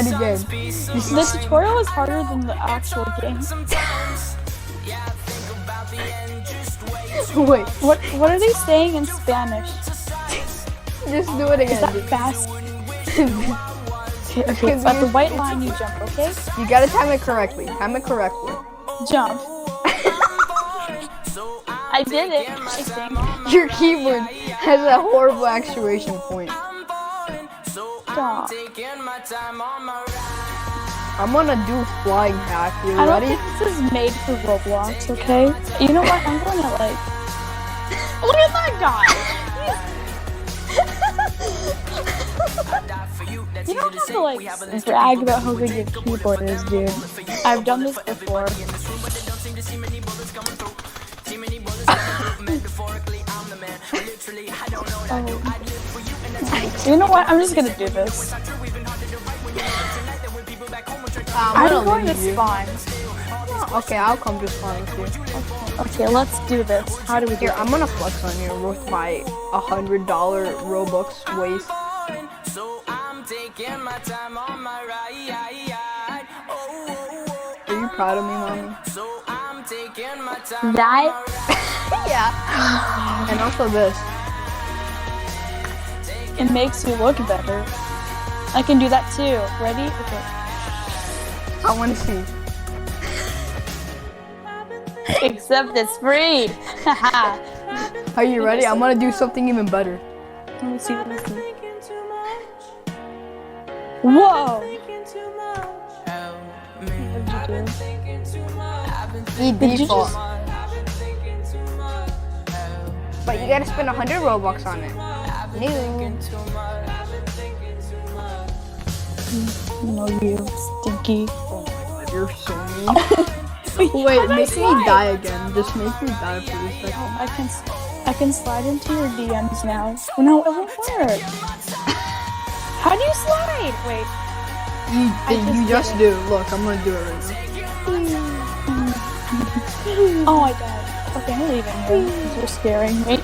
it again. The tutorial is harder than the actual game. Wait, What are they saying in Spanish? just do it Is again. that fast? Okay, so at the white line you jump, okay? You gotta time it correctly. Time it correctly. Jump. I did it, I think. Your keyboard has a horrible actuation point. Stop. I'm gonna do flying hack. You I don't ready? think this is made for Roblox, okay? You know what? I'm gonna like... Look at that guy! You don't have to like brag about how good your keyboard is, dude. I've done this before. You know what? I'm just gonna do this. I'm going to spawn. Okay, I'll come to spawn with you. Okay, let's do this. How do we do Here, it? I'm gonna flex on you with my $100 Robux waste. Are you proud of me, mommy? That? Yeah. And also this. It makes you look better. I can do that too. Ready? Okay. I want to see. Except it's free. Haha. Are you ready? I'm gonna do something even better. Let me see. Let me see. Whoa! What did you do? Did you Default. just... But you gotta spend 100 Robux on it. New. No, you stinky. Oh my god, you're so mean. Wait, Wait, how do I make me slide? die again. Just make me die for a second. I can slide into your DMs now. No, it won't work. How do you slide? Wait. You just do. Look, I'm gonna do it right now. Oh my god. Okay, I'm leaving you. You're scaring me.